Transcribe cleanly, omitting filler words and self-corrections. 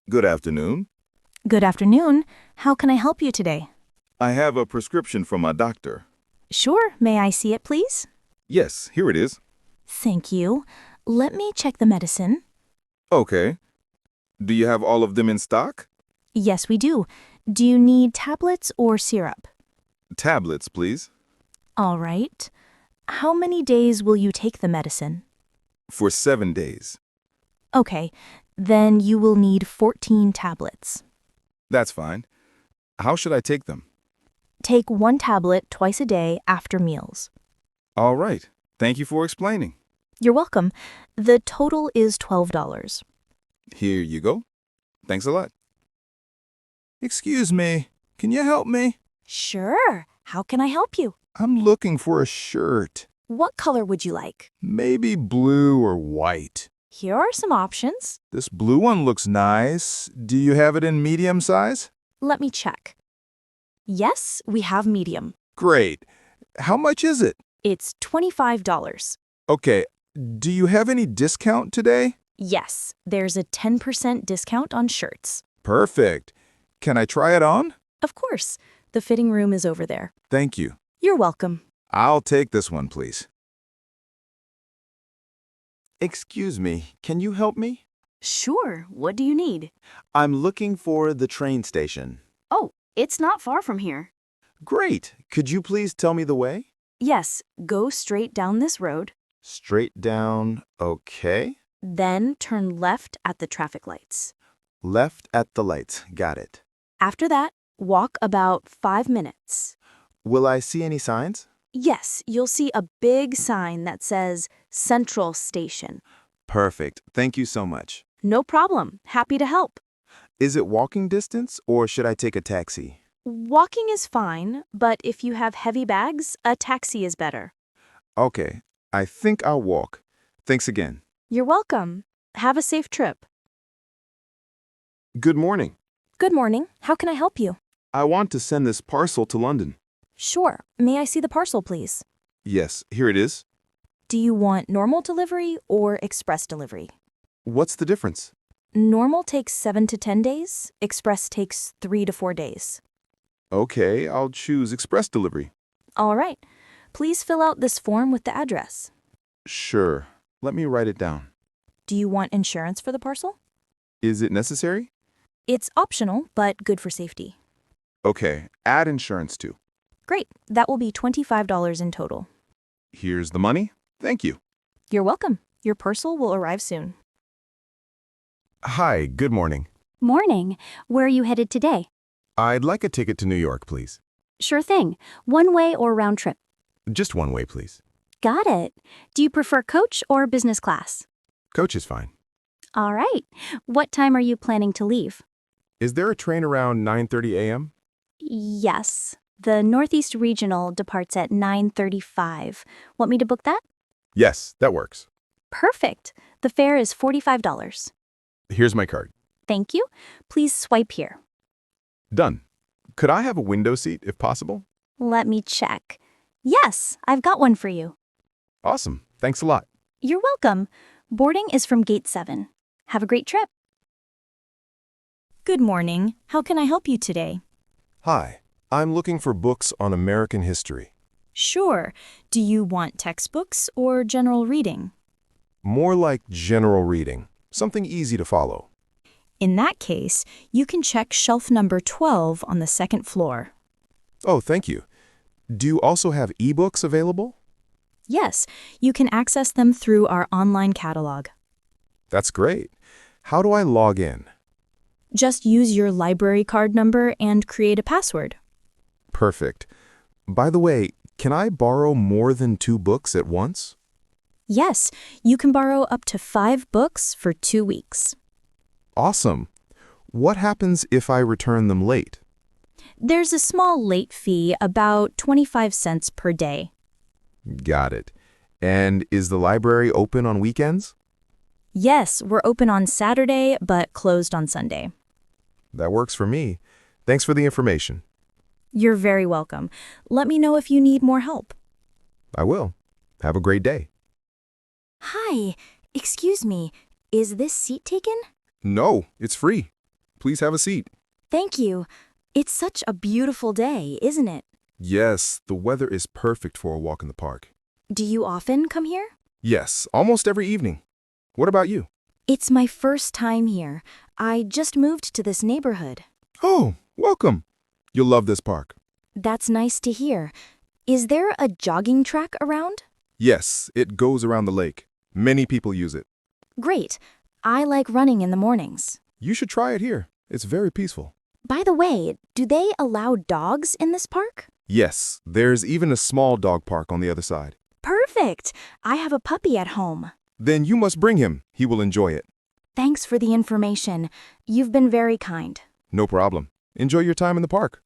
Good afternoon. Good afternoon. How can I help you today? I have a prescription from my doctor. Sure. May I see it, please? Yes, here it is. Thank you. Let me check the medicine. Okay. Do you have all of them in stock? Yes, we do. Do you need tablets or syrup? Tablets, please. All right. How many days will you take the medicine? For 7 days. Okay. Then you will need 14 tablets. That's fine. How should I take them? Take one tablet twice a day after meals. All right. Thank you for explaining. You're welcome. The total is $12. Here you go. Thanks a lot. Excuse me, can you help me? Sure. How can I help you? I'm looking for a shirt. What color would you like? Maybe blue or white. Here are some options. This blue one looks nice. Do you have it in medium size? Let me check. Yes, we have medium. Great. How much is it? It's $25. Okay, do you have any discount today? Yes, there's a 10% discount on shirts. Perfect. Can I try it on? Of course. The fitting room is over there. Thank you. You're welcome. I'll take this one, please. Excuse me, can you help me? Sure, what do you need? I'm looking for the train station. Oh, it's not far from here. Great. Could you please tell me the way? Yes, go straight down this road, Straight down, okay. then turn left at the traffic lights. Left at the lights, got it. After that, walk about 5 minutes. Will I see any signs? Yes, you'll see a big sign that says Central Station. Perfect. Thank you so much. No problem. Happy to help. Is it walking distance or should I take a taxi? Walking is fine, but if you have heavy bags, a taxi is better. Okay, I think I'll walk. Thanks again. You're welcome. Have a safe trip. Good morning. Good morning. How can I help you? I want to send this parcel to London. Sure. May I see the parcel, please? Yes, here it is. Do you want normal delivery or express delivery? What's the difference? Normal takes 7 to 10 days. Express takes 3 to 4 days. Okay, I'll choose express delivery. All right. Please fill out this form with the address. Sure. Let me write it down. Do you want insurance for the parcel? Is it necessary? It's optional, but good for safety. Okay, add insurance too. Great. That will be $25 in total. Here's the money. Thank you. You're welcome. Your parcel will arrive soon. Hi, good morning. Morning. Where are you headed today? I'd like a ticket to New York, please. Sure thing. One way or round trip? Just one way, please. Got it. Do you prefer coach or business class? Coach is fine. All right. What time are you planning to leave? Is there a train around 9:30 a.m.? Yes. The Northeast Regional departs at 9:35. Want me to book that? Yes, that works. Perfect. The fare is $45. Here's my card. Thank you. Please swipe here. Done. Could I have a window seat if possible? Let me check. Yes, I've got one for you. Awesome. Thanks a lot. You're welcome. Boarding is from Gate 7. Have a great trip. Good morning. How can I help you today? Hi, I'm looking for books on American history. Sure. Do you want textbooks or general reading? More like general reading, something easy to follow. In that case, you can check shelf number 12 on the second floor. Oh, thank you. Do you also have ebooks available? Yes, you can access them through our online catalog. That's great. How do I log in? Just use your library card number and create a password. Perfect. By the way, can I borrow more than 2 books at once? Yes, you can borrow up to 5 books for 2 weeks. Awesome. What happens if I return them late? There's a small late fee, about 25 cents per day. Got it. And is the library open on weekends? Yes, we're open on Saturday, but closed on Sunday. That works for me. Thanks for the information. You're very welcome. Let me know if you need more help. I will. Have a great day. Hi, excuse me, is this seat taken? No, it's free. Please have a seat. Thank you. It's such a beautiful day, isn't it? Yes, the weather is perfect for a walk in the park. Do you often come here? Yes, almost every evening. What about you? It's my first time here. I just moved to this neighborhood. Oh, welcome. You'll love this park. That's nice to hear. Is there a jogging track around? Yes, it goes around the lake. Many people use it. Great. I like running in the mornings. You should try it here. It's very peaceful. By the way, do they allow dogs in this park? Yes, there's even a small dog park on the other side. Perfect. I have a puppy at home. Then you must bring him. He will enjoy it. Thanks for the information. You've been very kind. No problem. Enjoy your time in the park.